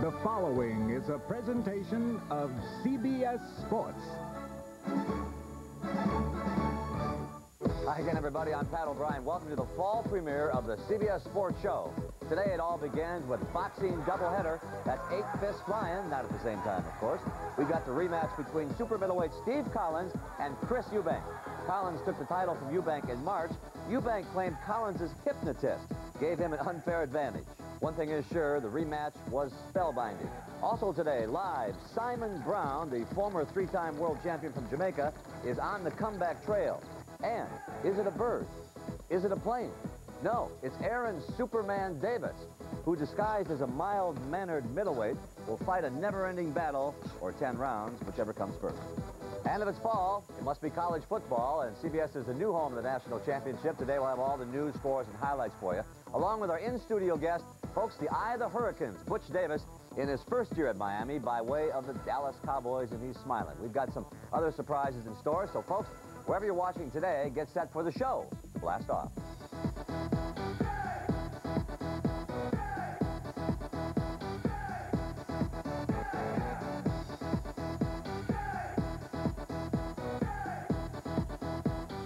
The following is a presentation of CBS Sports. Hi again, everybody. I'm Pat O'Brien. Welcome to the fall premiere of the CBS Sports Show. Today it all begins with boxing doubleheader. That's 8 fists flying, not at the same time, of course. We've got the rematch between super middleweight Steve Collins and Chris Eubank. Collins took the title from Eubank in March. Eubank claimed Collins' hypnotist gave him an unfair advantage. One thing is sure, the rematch was spellbinding. Also today, live, Simon Brown, the former 3-time world champion from Jamaica, is on the comeback trail. And is it a bird? Is it a plane? No, it's Aaron Superman Davis, who, disguised as a mild-mannered middleweight, will fight a never-ending battle, or 10 rounds, whichever comes first. And if it's fall, it must be college football, and CBS is the new home of the national championship. Today we'll have all the news, scores, and highlights for you, along with our in-studio guest, folks, the eye of the Hurricanes, Butch Davis, in his first year at Miami by way of the Dallas Cowboys, and he's smiling. We've got some other surprises in store, so folks, wherever you're watching today, get set for the show. Blast off.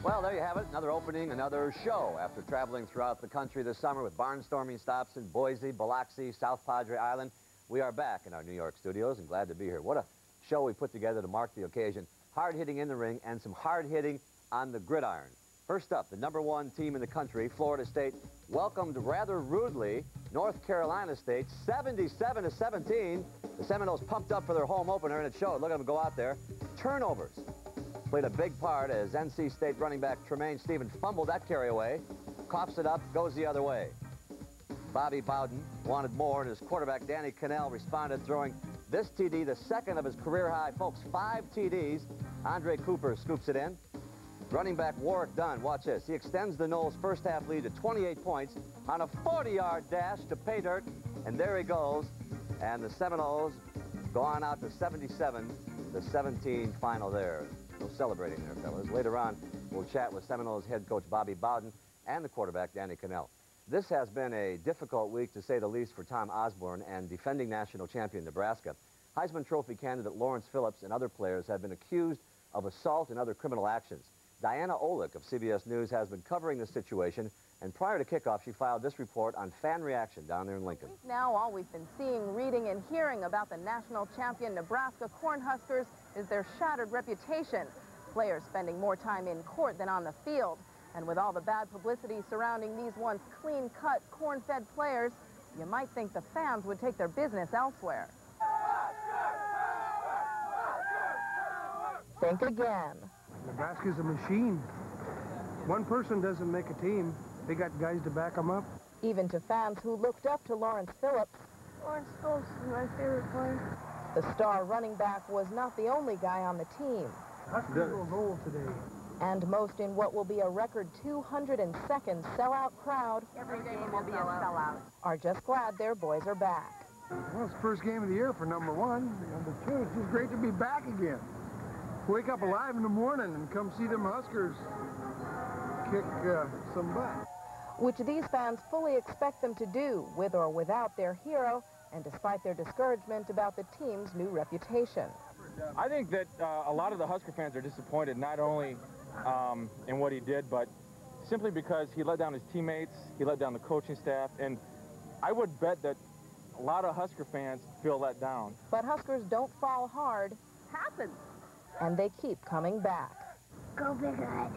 Well, there you have it, another opening, another show. After traveling throughout the country this summer with barnstorming stops in Boise, Biloxi, South Padre Island, we are back in our New York studios and glad to be here. What a show we put together to mark the occasion. Hard-hitting in the ring and some hard-hitting on the gridiron. First up, the #1 team in the country, Florida State, welcomed rather rudely North Carolina State, 77-17. The Seminoles pumped up for their home opener, and it showed. Look at them go out there. Turnovers played a big part as NC State running back Tremaine Stevens fumbled that carry away, coughs it up, goes the other way. Bobby Bowden wanted more, and his quarterback Danny Cannell responded, throwing this TD, the second of his career high. Folks, 5 TDs. Andre Cooper scoops it in. Running back Warwick Dunn, watch this. He extends the Noles' first half lead to 28 points on a 40-yard dash to pay dirt, and there he goes. And the Seminoles go on out to 77-17 final there. No celebrating there, fellas. Later on, we'll chat with Seminoles head coach Bobby Bowden and the quarterback Danny Cannell. This has been a difficult week, to say the least, for Tom Osborne and defending national champion Nebraska. Heisman Trophy candidate Lawrence Phillips and other players have been accused of assault and other criminal actions. Diana Olick of CBS News has been covering the situation, and prior to kickoff, she filed this report on fan reaction down there in Lincoln. Now, all we've been seeing, reading, and hearing about the national champion Nebraska Cornhuskers is their shattered reputation. Players spending more time in court than on the field. And with all the bad publicity surrounding these once clean-cut, corn-fed players, you might think the fans would take their business elsewhere. Think again. Nebraska's a machine. One person doesn't make a team. They got guys to back them up. Even to fans who looked up to Lawrence Phillips, Lawrence Phillips is my favorite player. The star running back was not the only guy on the team. Huskers will roll today. And most in what will be a record 202nd sellout crowd. Every game will be a sellout. Are just glad their boys are back. Well, it's the first game of the year for #1. #2, it's just great to be back again. Wake up alive in the morning and come see them Huskers kick some butt. Which these fans fully expect them to do, with or without their hero, and despite their discouragement about the team's new reputation. I think that a lot of the Husker fans are disappointed, not only in what he did, but simply because he let down his teammates, he let down the coaching staff, and I would bet that a lot of Husker fans feel let down. But Huskers don't fall hard. Happens. And they keep coming back. Go Big Red.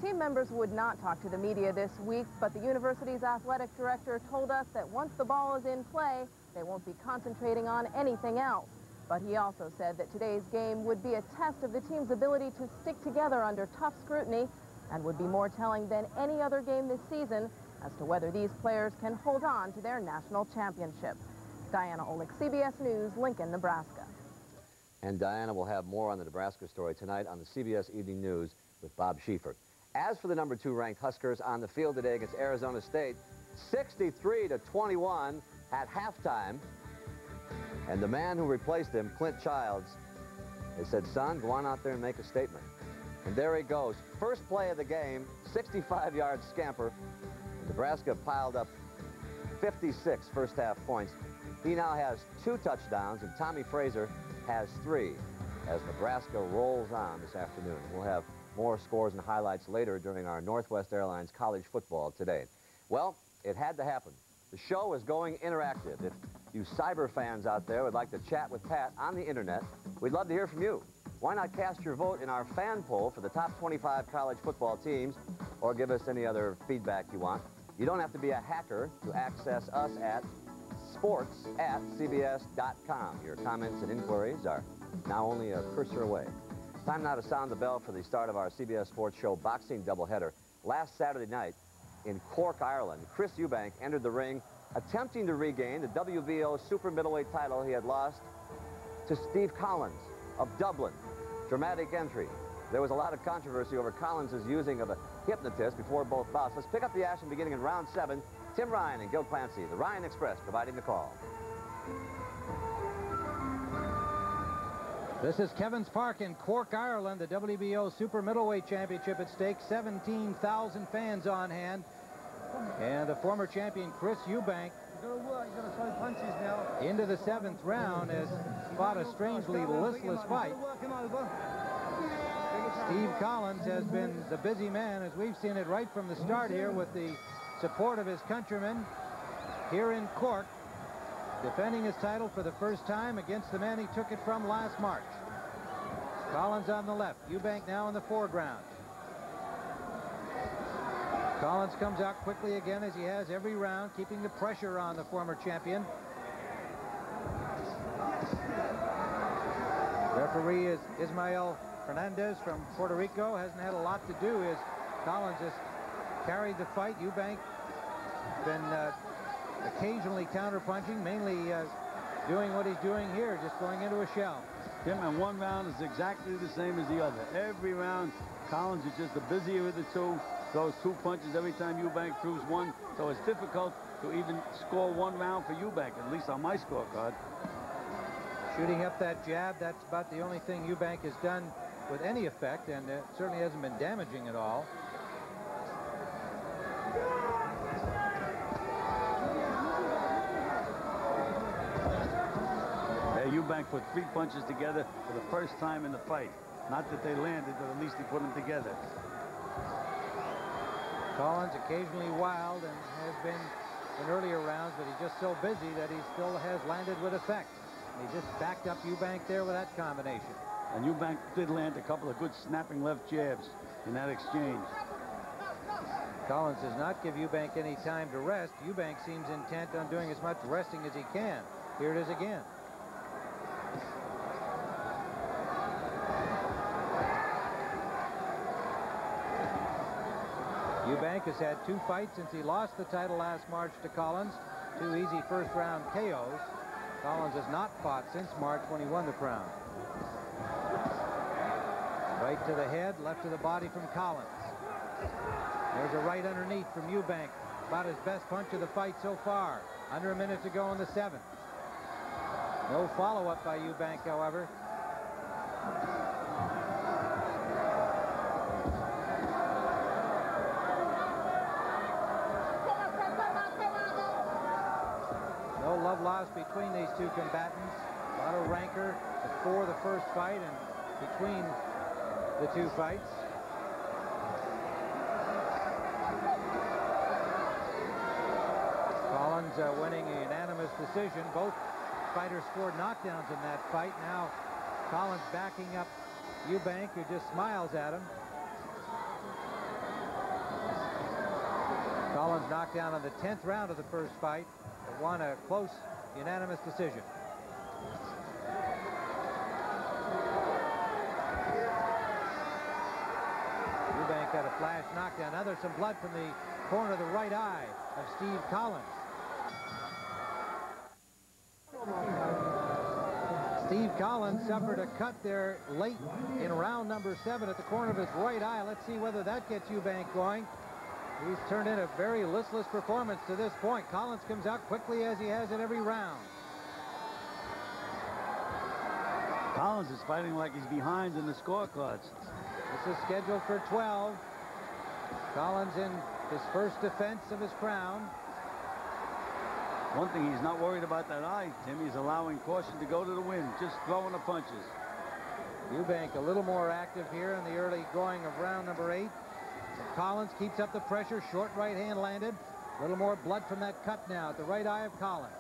Team members would not talk to the media this week, but the university's athletic director told us that once the ball is in play, they won't be concentrating on anything else. But he also said that today's game would be a test of the team's ability to stick together under tough scrutiny and would be more telling than any other game this season as to whether these players can hold on to their national championship. Diana Olick, CBS News, Lincoln, Nebraska. And Diana will have more on the Nebraska story tonight on the CBS Evening News with Bob Schieffer. As for the #2 ranked Huskers on the field today against Arizona State, 63-21 at halftime. And the man who replaced him, Clint Childs, they said, son, go on out there and make a statement. And there he goes. First play of the game, 65-yard scamper. Nebraska piled up 56 first-half points. He now has 2 touchdowns, and Tommy Fraser has 3 as Nebraska rolls on this afternoon. We'll have more scores and highlights later during our Northwest Airlines College Football Today. Well, it had to happen. The show is going interactive. If you cyber fans out there would like to chat with Pat on the internet, we'd love to hear from you. Why not cast your vote in our fan poll for the top 25 college football teams, or give us any other feedback you want. You don't have to be a hacker to access us at sports@cbs.com. Your comments and inquiries are now only a cursor away. Time now to sound the bell for the start of our CBS Sports Show boxing doubleheader. Last Saturday night in Cork, Ireland, Chris Eubank entered the ring attempting to regain the WBO super middleweight title he had lost to Steve Collins of Dublin. Dramatic entry. There was a lot of controversy over Collins' using of a hypnotist before both bouts. Let's pick up the action beginning in round 7. Tim Ryan and Gil Clancy, the Ryan Express, providing the call. This is Kevin's Park in Cork, Ireland. The WBO Super Middleweight Championship at stake. 17,000 fans on hand. And the former champion Chris Eubank into the 7th round has fought a strangely listless fight. Steve Collins has been the busy man, as we've seen it right from the start here, with the support of his countrymen here in Cork, defending his title for the first time against the man he took it from last March. Collins on the left, Eubank now in the foreground. Collins comes out quickly again, as he has every round, keeping the pressure on the former champion. Referee is Ismael Fernandez from Puerto Rico. Hasn't had a lot to do, as Collins has carried the fight. Eubank been occasionally counterpunching, mainly doing what he's doing here, just going into a shell. Tim, and one round is exactly the same as the other. Every round, Collins is just the busier of the two. Throws 2 punches every time Eubank throws one. So it's difficult to even score 1 round for Eubank, at least on my scorecard. Shooting up that jab, that's about the only thing Eubank has done with any effect, and it certainly hasn't been damaging at all. Eubank put 3 punches together for the first time in the fight. Not that they landed, but at least he put them together. Collins occasionally wild and has been in earlier rounds, but he's just so busy that he still has landed with effect. He just backed up Eubank there with that combination. And Eubank did land a couple of good snapping left jabs in that exchange. Collins does not give Eubank any time to rest. Eubank seems intent on doing as much resting as he can. Here it is again. Eubank has had 2 fights since he lost the title last March to Collins. 2 easy first-round KOs. Collins has not fought since March when he won the crown. Right to the head, left to the body from Collins. There's a right underneath from Eubank. About his best punch of the fight so far. Under a minute to go in the 7th. No follow-up by Eubank, however. No love lost between these two combatants. A lot of rancor before the first fight and between the 2 fights. Collins winning a unanimous decision. Both fighters scored knockdowns in that fight. Now Collins backing up Eubank, who just smiles at him. Collins knocked down in the 10th round of the first fight, but won a close unanimous decision. Eubank got a flash knockdown. Now there's some blood from the corner of the right eye of Steve Collins. Steve Collins suffered a cut there late in round number 7 at the corner of his right eye. Let's see whether that gets Eubank going. He's turned in a very listless performance to this point. Collins comes out quickly, as he has in every round. Collins is fighting like he's behind in the scorecards. This is scheduled for 12. Collins in his first defense of his crown. One thing he's not worried about that eye, Tim. He's allowing caution to go to the wind, just throwing the punches. Eubank a little more active here in the early going of round number 8. Collins keeps up the pressure. Short right hand landed. A little more blood from that cut now at the right eye of Collins.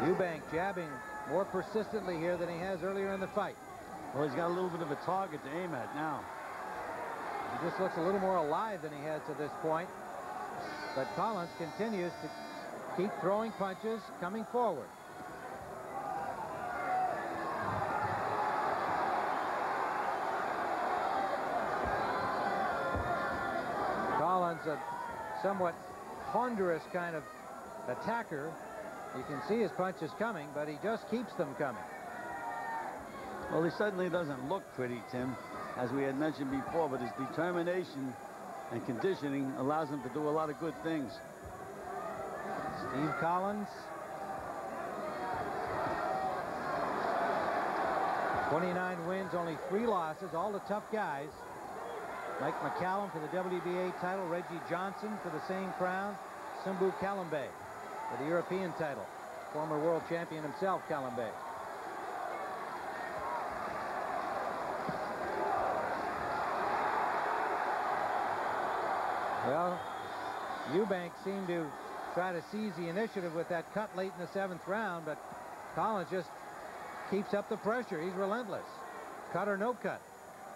Eubank jabbing more persistently here than he has earlier in the fight. Well, he's got a little bit of a target to aim at now. He just looks a little more alive than he has to this point. But Collins continues to keep throwing punches, coming forward. Collins, a somewhat ponderous kind of attacker. You can see his punches coming, but he just keeps them coming. Well, he certainly doesn't look pretty, Tim, as we had mentioned before, but his determination and conditioning allows him to do a lot of good things. Steve Collins, 29 wins, only 3 losses, all the tough guys. Mike McCallum for the WBA title, Reggie Johnson for the same crown, Simbu Kalembe for the European title. Former world champion himself, Kalembe. Well, Eubank seemed to try to seize the initiative with that cut late in the 7th round, but Collins just keeps up the pressure. He's relentless. Cut or no cut.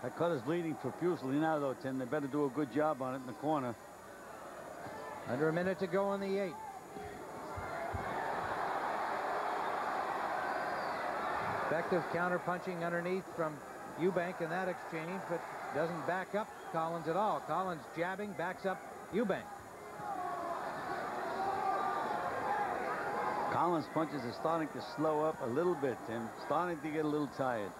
That cut is bleeding profusely now, though, Tim. They better do a good job on it in the corner. Under a minute to go in the 8th. Effective counter-punching underneath from Eubank in that exchange, but doesn't back up Collins at all. Collins jabbing, backs up Eubank. Collins' punches are starting to slow up a little bit, Tim. Starting to get a little tired.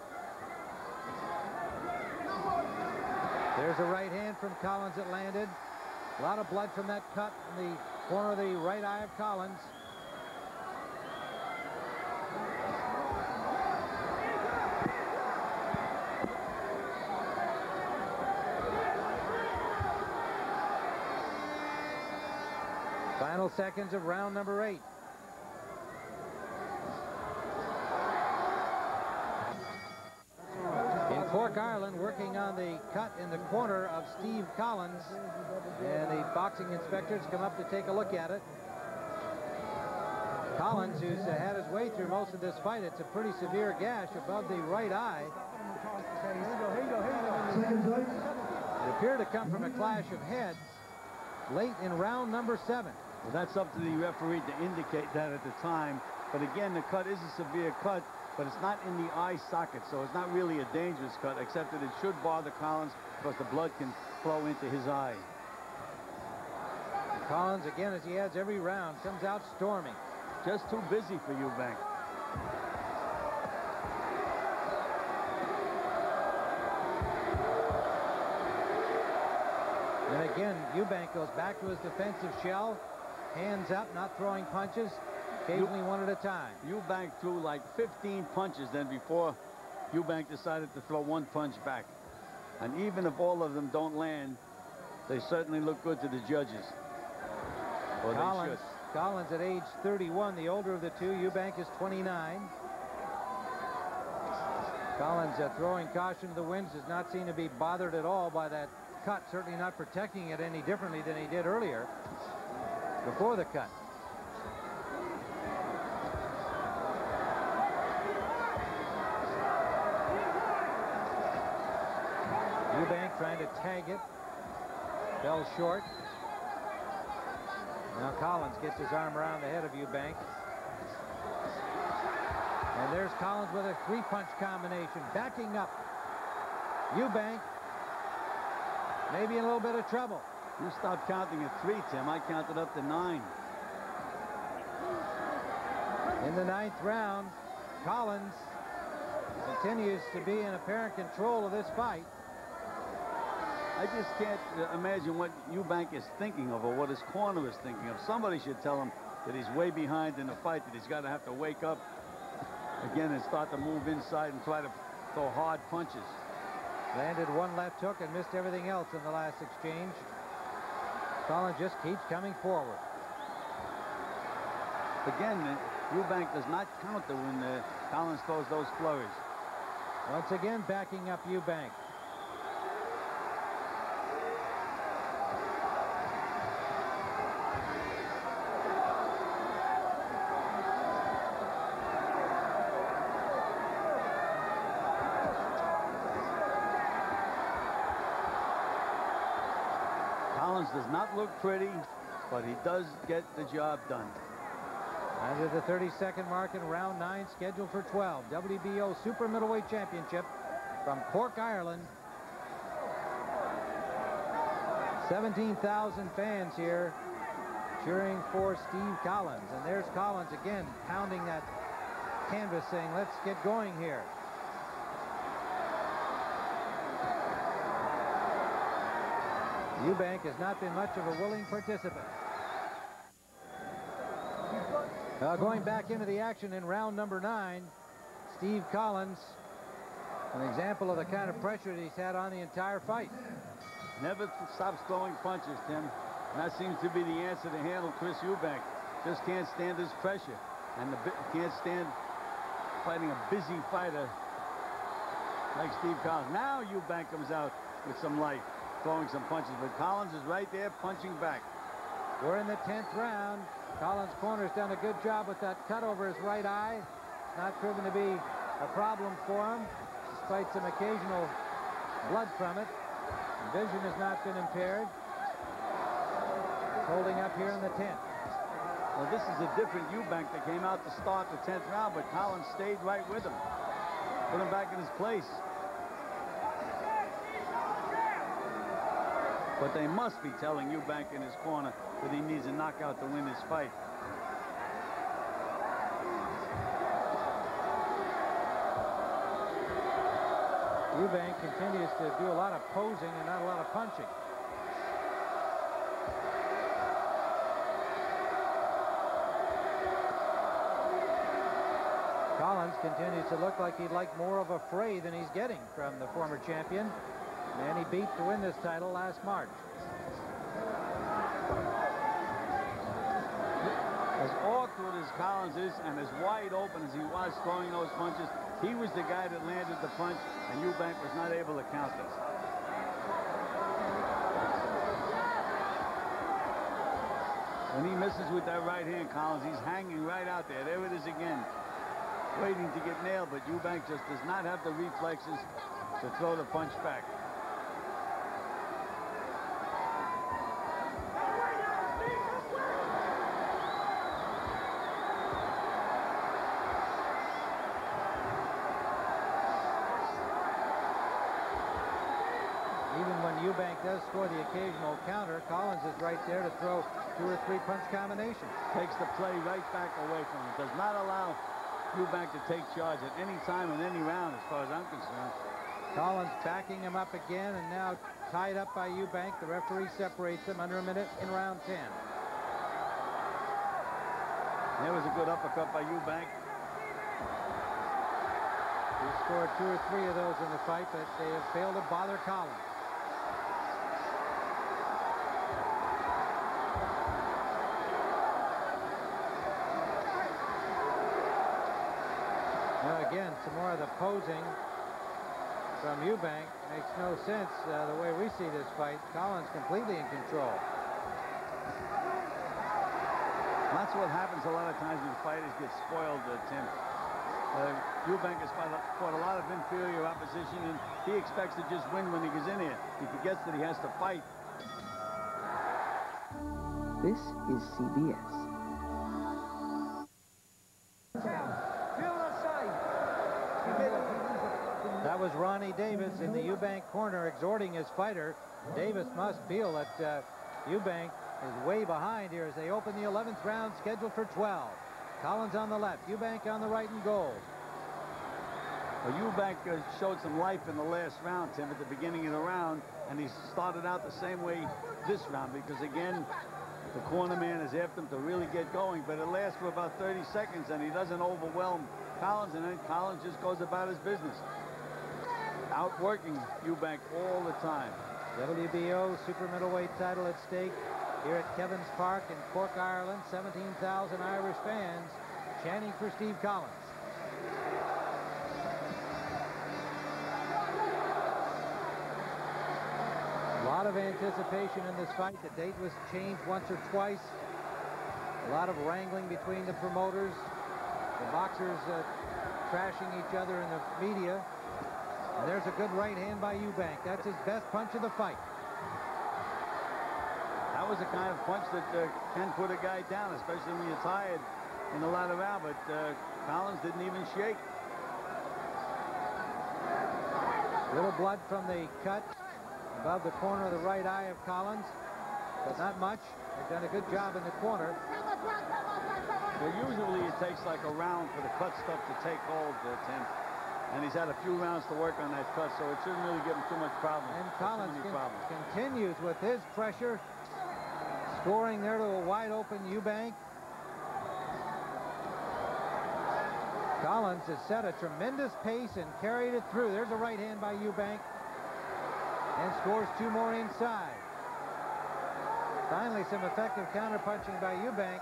There's a right hand from Collins that landed. A lot of blood from that cut in the corner of the right eye of Collins. Final seconds of round number 8. In Cork, Ireland, working on the cut in the corner of Steve Collins, and the boxing inspectors come up to take a look at it. Collins, who's had his way through most of this fight, it's a pretty severe gash above the right eye. It appeared to come from a clash of heads late in round number 7. Well, that's up to the referee to indicate that at the time. But again, the cut is a severe cut, but it's not in the eye socket, so it's not really a dangerous cut, except that it should bother Collins because the blood can flow into his eye. Collins, again, as he adds every round, comes out storming. Just too busy for Eubank. And again, Eubank goes back to his defensive shell, hands up, not throwing punches, occasionally one at a time. Eubank threw like 15 punches then before Eubank decided to throw one punch back. And even if all of them don't land, they certainly look good to the judges. Or they should. Collins at age 31, the older of the two. Eubank is 29. Collins throwing caution to the winds, does not seem to be bothered at all by that cut, certainly not protecting it any differently than he did earlier before the cut. Eubank trying to tag it. Fell short. Now Collins gets his arm around the head of Eubank. And there's Collins with a 3-punch combination, backing up. Eubank maybe in a little bit of trouble. You stopped counting at 3, Tim. I counted up to 9. In the 9th round, Collins continues to be in apparent control of this fight. I just can't imagine what Eubank is thinking of or what his corner is thinking of. Somebody should tell him that he's way behind in the fight, that he's got to have to wake up again and start to move inside and try to throw hard punches. Landed one left hook and missed everything else in the last exchange. Collins just keeps coming forward. Again, Eubank does not counter when Collins throws those flurries. Once again, backing up Eubank. Collins does not look pretty, but he does get the job done. Under the 30-second mark in round 9, scheduled for 12. WBO Super Middleweight Championship from Cork, Ireland. 17,000 fans here cheering for Steve Collins. And there's Collins again pounding that canvas saying, let's get going here. Eubank has not been much of a willing participant. Going back into the action in round number 9, Steve Collins, an example of the kind of pressure that he's had on the entire fight. Never stops throwing punches, Tim. And that seems to be the answer to handle Chris Eubank. Just can't stand his pressure. And can't stand fighting a busy fighter like Steve Collins. Now Eubank comes out with some life, throwing some punches. But Collins is right there punching back. We're in the 10th round. Collins' corner's done a good job with that cut over his right eye. Not proven to be a problem for him, despite some occasional blood from it. Vision has not been impaired. He's holding up here in the 10th. Well, this is a different Eubank that came out to start the 10th round, but Collins stayed right with him. Put him back in his place. But they must be telling Eubank in his corner that he needs a knockout to win this fight. Eubank continues to do a lot of posing and not a lot of punching. Collins continues to look like he'd like more of a fray than he's getting from the former champion. Man he beat to win this title last March. As awkward as Collins is and as wide open as he was throwing those punches, he was the guy that landed the punch, and Eubank was not able to counter. When he misses with that right hand, Collins, he's hanging right out there. There it is again, waiting to get nailed, but Eubank just does not have the reflexes to throw the punch back. Eubank does score the occasional counter. Collins is right there to throw 2 or 3 punch combinations. Takes the play right back away from him. Does not allow Eubank to take charge at any time in any round, as far as I'm concerned. Collins backing him up again, and now tied up by Eubank. The referee separates them under a minute in round 10. There was a good uppercut by Eubank. He scored 2 or 3 of those in the fight, but they have failed to bother Collins. Again, some more of the posing from Eubank. Makes no sense the way we see this fight. Collins completely in control. That's what happens a lot of times when fighters get spoiled, Tim. Eubank has fought a lot of inferior opposition, and he expects to just win when he gets in here. He forgets that he has to fight. This is CBS. That was Ronnie Davis in the Eubank corner exhorting his fighter. Davis must feel that Eubank is way behind here as they open the 11th round, scheduled for 12. Collins on the left, Eubank on the right and goal. Well, Eubank showed some life in the last round, Tim, at the beginning of the round, and he started out the same way this round because, again, the corner man is after him to really get going, but it lasts for about 30 seconds, and he doesn't overwhelm Collins, and then Collins just goes about his business. Outworking Eubank all the time. WBO super middleweight title at stake. here at Kevin's Park in Cork, Ireland. 17,000 Irish fans chanting for Steve Collins. A lot of anticipation in this fight. The date was changed once or twice. A lot of wrangling between the promoters. The boxers trashing each other in the media. And there's a good right hand by Eubank. That's his best punch of the fight. That was the kind of punch that can put a guy down, especially when you're tired in the latter round. But Collins didn't even shake. Little blood from the cut above the corner of the right eye of Collins, but not much. They've done a good job in the corner. Well, usually it takes like a round for the cut stuff to take hold, Tim. And he's had a few rounds to work on that cut, so it shouldn't really give him too much problem. And Collins continues with his pressure, scoring there to a wide-open Eubank. Collins has set a tremendous pace and carried it through. There's a right hand by Eubank, and scores two more inside. Finally, some effective counterpunching by Eubank.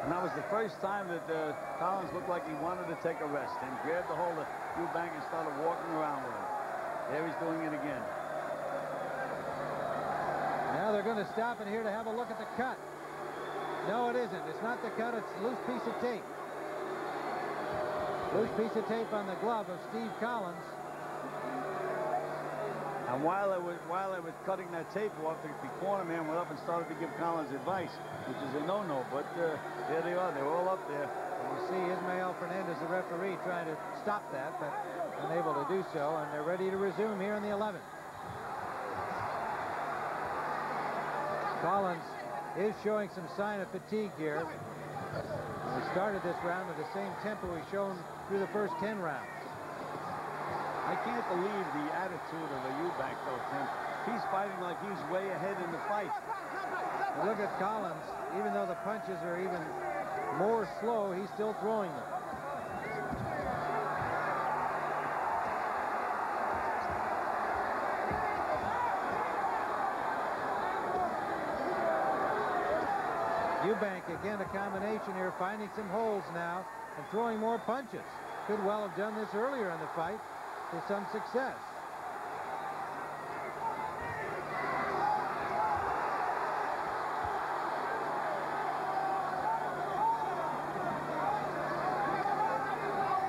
And that was the first time that Collins looked like he wanted to take a rest and grabbed the hold of Eubank and started walking around with him. There he's doing it again. Now they're going to stop in here to have a look at the cut. No, it isn't. It's not the cut. It's a loose piece of tape. Loose piece of tape on the glove of Steve Collins. And while they were cutting that tape off, the corner man went up and started to give Collins advice, which is a no-no. But there they are. They're all up there. And you see Ismael Fernandez, the referee, trying to stop that, but unable to do so. And they're ready to resume here in the 11th. Collins is showing some sign of fatigue here. We started this round at the same tempo he's shown through the first 10 rounds. I can't believe the attitude of the Eubank, though, Tim. He's fighting like he's way ahead in the fight. But look at Collins. Even though the punches are even more slow, he's still throwing them. Eubank, again, a combination here, finding some holes now and throwing more punches. Could well have done this earlier in the fight with some success.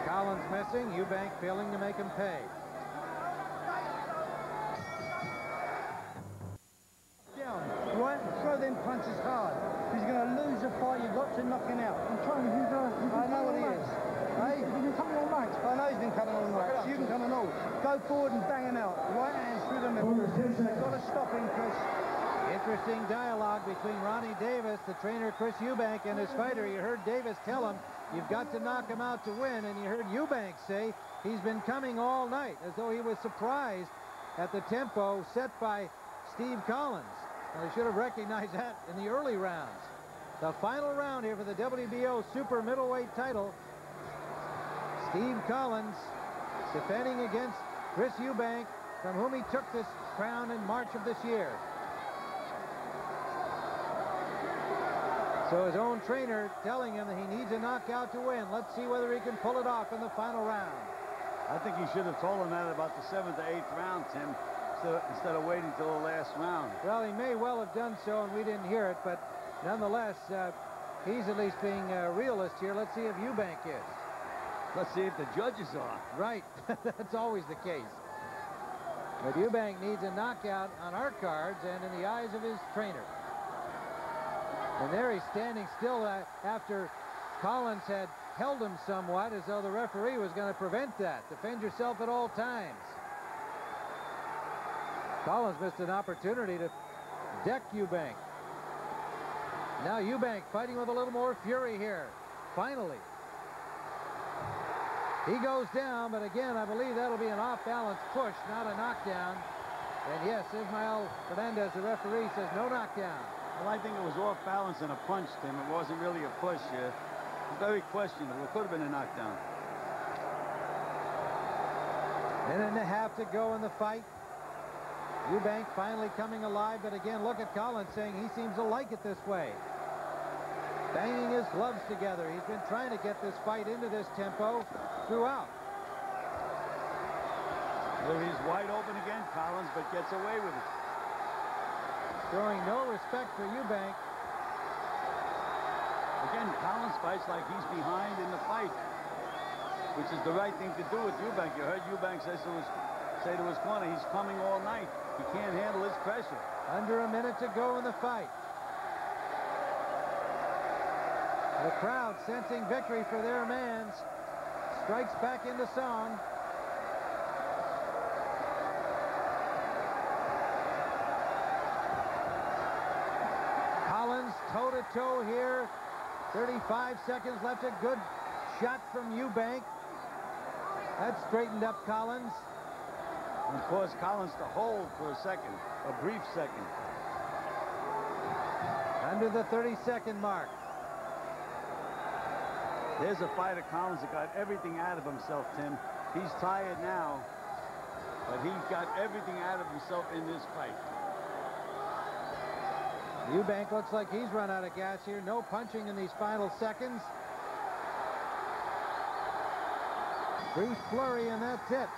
Collins missing, Eubank failing to make him pay. Down, right? Throw them punches hard. He's going to lose the fight. You've got to knock him out. I'm trying to. I know what he is. Hey, he's been coming all night. I know he's been coming all night. So you can come and all. Go forward and bang him out. Right hands through the middle. You've got to stop him, Chris. Interesting dialogue between Ronnie Davis, the trainer Chris Eubank, and his fighter. You heard Davis tell him, you've got to knock him out to win. And you heard Eubank say he's been coming all night, as though he was surprised at the tempo set by Steve Collins. Well, he should have recognized that in the early rounds. The final round here for the WBO super middleweight title. Steve Collins defending against Chris Eubank, from whom he took this crown in March of this year. So his own trainer telling him that he needs a knockout to win. Let's see whether he can pull it off in the final round. I think he should have told him that about the 7th or 8th round, Tim, instead of waiting till the last round. Well, he may well have done so, and we didn't hear it, but nonetheless, he's at least being a realist here. Let's see if Eubank is. Let's see if the judges are. Right. That's always the case. But Eubank needs a knockout on our cards and in the eyes of his trainer. And there he's standing still after Collins had held him somewhat, as though the referee was going to prevent that. Defend yourself at all times. Collins missed an opportunity to deck Eubank. Now Eubank fighting with a little more fury here. Finally. He goes down, but again, I believe that'll be an off-balance push, not a knockdown. And yes, Ismael Fernandez, the referee, says no knockdown. Well, I think it was off balance and a punch, Tim. It wasn't really a push. Very questionable. It could have been a knockdown. Minute and a half to go in the fight. Eubank finally coming alive, but again, look at Collins saying he seems to like it this way. Banging his gloves together. He's been trying to get this fight into this tempo throughout. Well, he's wide open again, Collins, but gets away with it. Showing no respect for Eubank. Again, Collins fights like he's behind in the fight, which is the right thing to do with Eubank. You heard Eubank say to his corner, he's coming all night. He can't handle his pressure. Under a minute to go in the fight. The crowd, sensing victory for their man, strikes back into song. Collins toe-to-toe here. 35 seconds left. A good shot from Eubank. That straightened up Collins. And caused Collins to hold for a second, a brief second. Under the 30-second mark. There's a fighter, Collins, that got everything out of himself, Tim. He's tired now, but he got everything out of himself in this fight. Eubank looks like he's run out of gas here. No punching in these final seconds. Brief flurry, and that's it.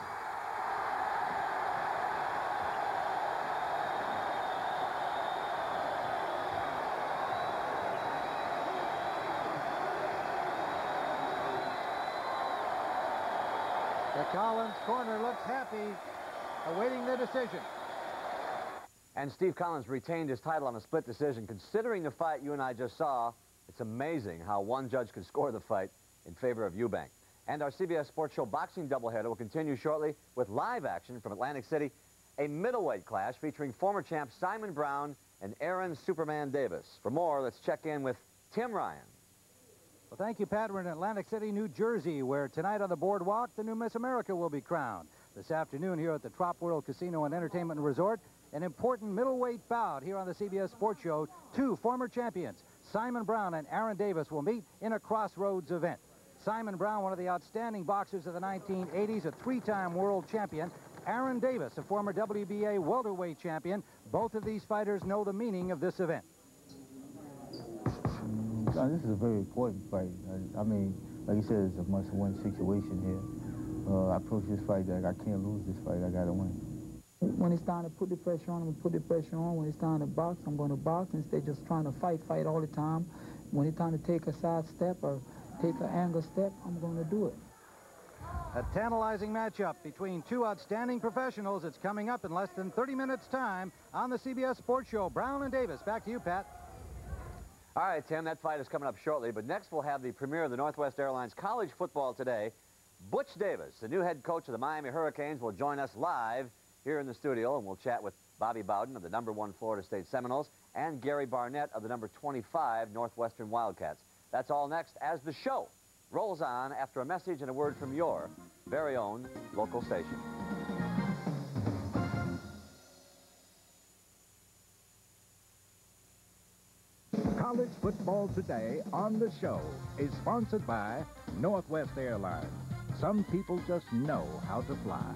The Collins corner looks happy, awaiting the decision. And Steve Collins retained his title on a split decision. Considering the fight you and I just saw, it's amazing how one judge could score the fight in favor of Eubank. And our CBS Sports Show boxing doubleheader will continue shortly with live action from Atlantic City, a middleweight clash featuring former champ Simon Brown and Aaron Superman Davis. For more, let's check in with Tim Ryan. Well, thank you, Pat. We're in Atlantic City, New Jersey, where tonight on the boardwalk, the new Miss America will be crowned. This afternoon here at the Trop World Casino and Entertainment Resort, an important middleweight bout here on the CBS Sports Show. Two former champions, Simon Brown and Aaron Davis, will meet in a crossroads event. Simon Brown, one of the outstanding boxers of the 1980s, a three-time world champion. Aaron Davis, a former WBA welterweight champion. Both of these fighters know the meaning of this event. This is a very important fight. I mean, like you said, it's a must-win situation here. I approach this fight like I can't lose this fight. I got to win. When it's time to put the pressure on, I'm going to put the pressure on. When it's time to box, I'm going to box instead of just trying to fight all the time. When it's time to take a side step or take an angle step, I'm going to do it. A tantalizing matchup between two outstanding professionals. It's coming up in less than 30 minutes' time on the CBS Sports Show. Brown and Davis. Back to you, Pat. All right, Tim, that fight is coming up shortly, but next we'll have the premiere of the Northwest Airlines College Football Today. Butch Davis, the new head coach of the Miami Hurricanes, will join us live here in the studio, and we'll chat with Bobby Bowden of the #1 Florida State Seminoles and Gary Barnett of the #25 Northwestern Wildcats. That's all next as the show rolls on after a message and a word from your very own local station. College Football Today on the show is sponsored by Northwest Airlines. Some people just know how to fly.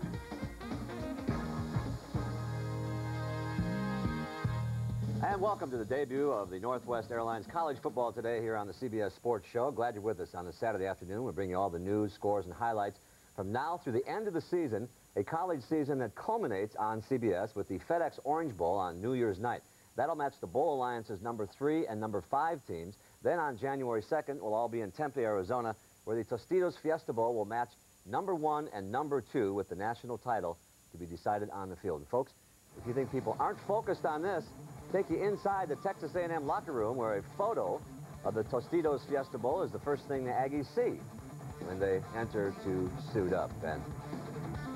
And welcome to the debut of the Northwest Airlines College Football Today here on the CBS Sports Show. Glad you're with us on this Saturday afternoon. We're bringing you all the news, scores, and highlights from now through the end of the season, a college season that culminates on CBS with the FedEx Orange Bowl on New Year's night. That'll match the Bowl Alliance's #3 and #5 teams. Then on January 2nd, we'll all be in Tempe, Arizona, where the Tostitos Fiesta Bowl will match #1 and #2 with the national title to be decided on the field. And folks, if you think people aren't focused on this, take you inside the Texas A&M locker room, where a photo of the Tostitos Fiesta Bowl is the first thing the Aggies see when they enter to suit up. And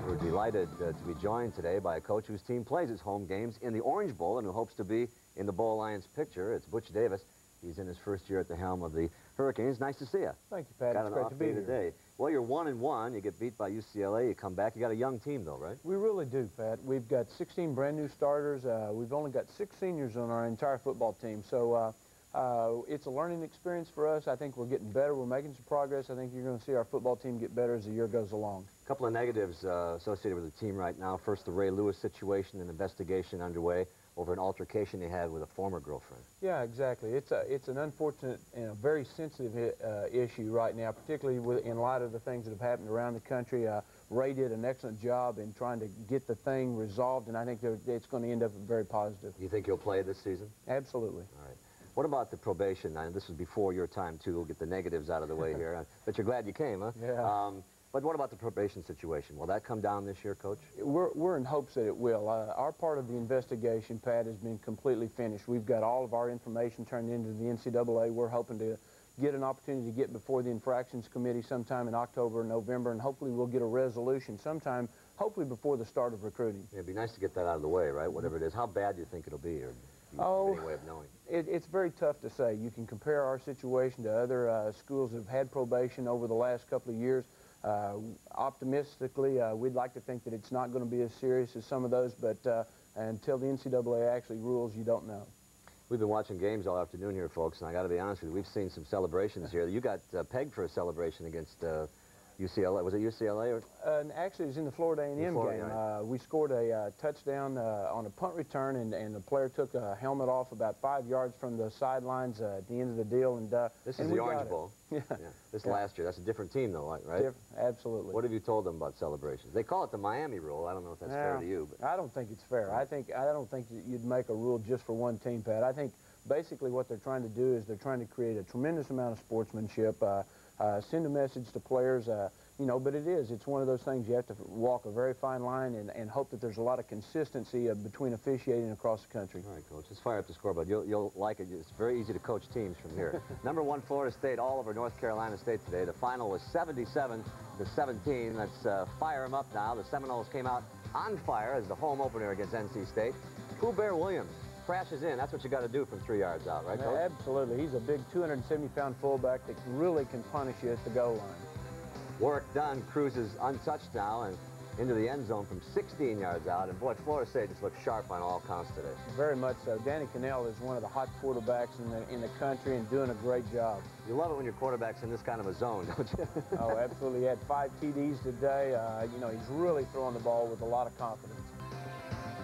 we're delighted to be joined today by a coach whose team plays its home games in the Orange Bowl and who hopes to be in the Bowl Alliance picture. It's Butch Davis. He's in his first year at the helm of the Hurricanes. Nice to see you. Thank you, Pat. Got It's an great off to be day here today. Well, you're 1-1. You get beat by UCLA. You come back. You got a young team, though, right? We really do, Pat. We've got 16 brand new starters. We've only got 6 seniors on our entire football team. So It's a learning experience for us. I think we're getting better. We're making some progress. I think you're going to see our football team get better as the year goes along. A couple of negatives associated with the team right now. First, the Ray Lewis situation, an investigation underway over an altercation he had with a former girlfriend. Yeah, exactly. It's an unfortunate and a very sensitive issue right now, particularly in light of the things that have happened around the country. Ray did an excellent job in trying to get the thing resolved, and I think it's going to end up very positive. You think he'll play this season? Absolutely. All right. What about the probation? Now, this was before your time, too. We'll get the negatives out of the way here. But you're glad you came, huh? Yeah. But what about the probation situation? Will that come down this year, Coach? We're in hopes that it will. Our part of the investigation, Pat, has been completely finished. We've got all of our information turned into the NCAA. We're hoping to get an opportunity to get before the Infractions Committee sometime in October or November, and hopefully we'll get a resolution sometime, hopefully before the start of recruiting. Yeah, it'd be nice to get that out of the way, right? Whatever it is. How bad do you think it'll be? Or any way of knowing? It's very tough to say. You can compare our situation to other schools that have had probation over the last couple of years. Optimistically, we'd like to think that it's not going to be as serious as some of those, but until the NCAA actually rules, you don't know. We've been watching games all afternoon here, folks, and I got to be honest with you, we've seen some celebrations here. You got pegged for a celebration against UCLA. Was it UCLA? Or? Actually, it was in the Florida A&M game. Right. We scored a touchdown on a punt return, and the player took a helmet off about 5 yards from the sidelines at the end of the deal. And this is the Orange Bowl. Yeah. This last year. That's a different team, though, right? Absolutely. What have you told them about celebrations? They call it the Miami rule. I don't know if that's fair to you. But I don't think it's fair. I don't think that you'd make a rule just for one team, Pat. I think basically what they're trying to do is they're trying to create a tremendous amount of sportsmanship, send a message to players, you know, but it's one of those things you have to walk a very fine line and hope that there's a lot of consistency between officiating across the country. All right, Coach, let's fire up the scoreboard. You'll like it. It's very easy to coach teams from here. Number 1 Florida State all over North Carolina State today. The final was 77-17. Let's fire them up now. The Seminoles came out on fire as the home opener against NC State. Pooh Bear Williams crashes in. That's what you got to do from 3 yards out, right, Coach? Absolutely. He's a big 270-pound fullback that really can punish you at the goal line. Warwick Dunn cruises untouched now and into the end zone from 16 yards out. And, boy, Florida State just looks sharp on all counts today. Very much so. Danny Cannell is one of the hot quarterbacks in the country and doing a great job. You love it when your quarterback's in this kind of a zone, don't you? Oh, absolutely. He had 5 TDs today. You know, he's really throwing the ball with a lot of confidence.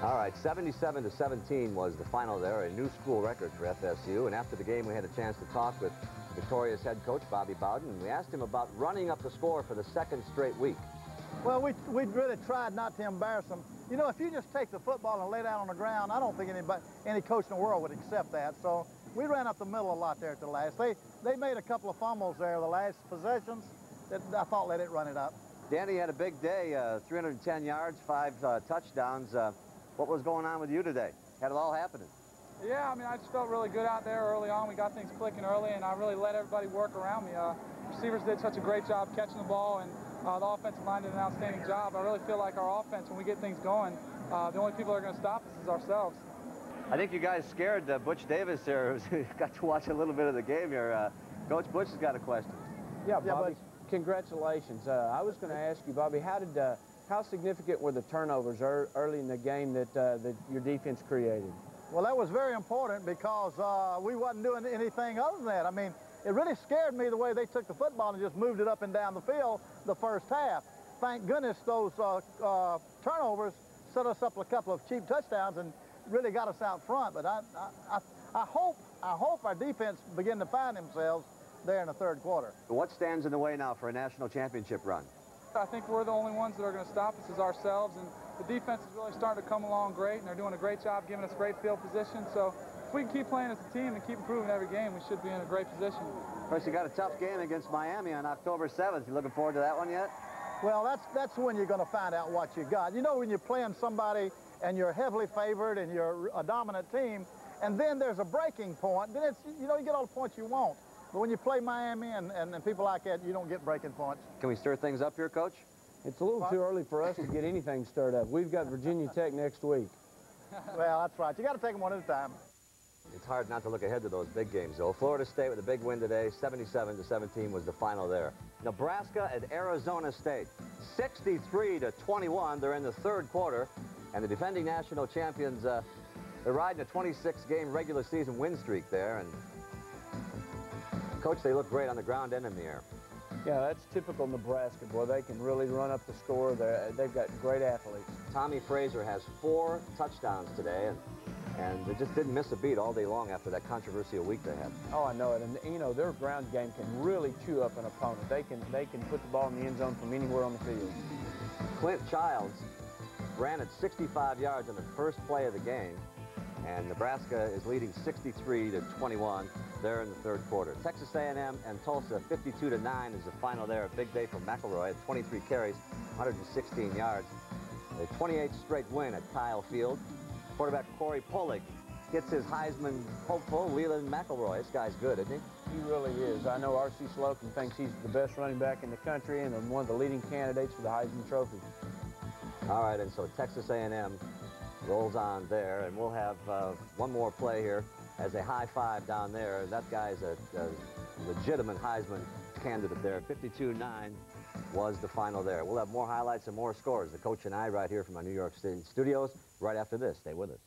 All right, 77-17 was the final there, a new school record for FSU. And after the game, we had a chance to talk with Victoria's head coach, Bobby Bowden, and we asked him about running up the score for the 2nd straight week. Well, we really tried not to embarrass them. You know, if you just take the football and lay down on the ground, I don't think any coach in the world would accept that. So we ran up the middle a lot there at the last. They made a couple of fumbles there the last possessions that I thought let it run it up. Danny had a big day, 310 yards, 5 touchdowns. What was going on with you today? Had it all happening? Yeah, I mean, I just felt really good out there early on. We got things clicking early, and I really let everybody work around me. Receivers did such a great job catching the ball, and the offensive line did an outstanding job. I really feel like our offense, when we get things going, the only people that are going to stop us is ourselves. I think you guys scared Butch Davis here, who got to watch a little bit of the game here. Coach Butch has got a question. Yeah, Bobby, congratulations. I was going to ask you, Bobby, how significant were the turnovers early in the game that your defense created? Well, that was very important because we wasn't doing anything other than that. I mean, it really scared me the way they took the football and just moved it up and down the field the first half. Thank goodness those turnovers set us up a couple of cheap touchdowns and really got us out front. But I hope our defense begin to find themselves there in the 3rd quarter. What stands in the way now for a national championship run? I think we're the only ones that are going to stop us is ourselves, and the defense is really starting to come along great, and they're doing a great job giving us great field position. So if we can keep playing as a team and keep improving every game, we should be in a great position. Of course, you got a tough game against Miami on October 7th. You looking forward to that one yet? Well, that's when you're going to find out what you got. You know, when you're playing somebody and you're heavily favored and you're a dominant team, and then there's a breaking point, then it's, you know, you get all the points you want. But when you play Miami and people like that, you don't get breaking points. Can we stir things up here, Coach? It's a little too early for us to get anything stirred up. We've got Virginia Tech next week. Well, that's right. You got to take them one at a time. It's hard not to look ahead to those big games, though. Florida State with a big win today, 77-17 was the final there. Nebraska at Arizona State, 63-21. They're in the 3rd quarter, and the defending national champions, they're riding a 26-game regular season win streak there, and Coach, they look great on the ground and in the air. Yeah, that's typical Nebraska, boy. They can really run up the score. They've got great athletes. Tommy Frazier has 4 touchdowns today, and they just didn't miss a beat all day long after that controversial week they had. Oh, I know it. And, you know, their ground game can really chew up an opponent. They can put the ball in the end zone from anywhere on the field. Clint Childs ran it 65 yards on the first play of the game, and Nebraska is leading 63-21 there in the third quarter. Texas A&M and Tulsa 52-9 is the final there. A big day for McElroy at 23 carries, 116 yards. A 28th straight win at Kyle Field. Quarterback Corey Polig gets his Heisman hopeful, Leland McElroy. This guy's good, isn't he? He really is. I know R.C. Slocum thinks he's the best running back in the country and one of the leading candidates for the Heisman Trophy. All right, and so Texas A&M rolls on there, and we'll have one more play here as a high five down there. That guy's a legitimate Heisman candidate there. 52-9 was the final there. We'll have more highlights and more scores. The coach and I right here from our New York City studios right after this. Stay with us.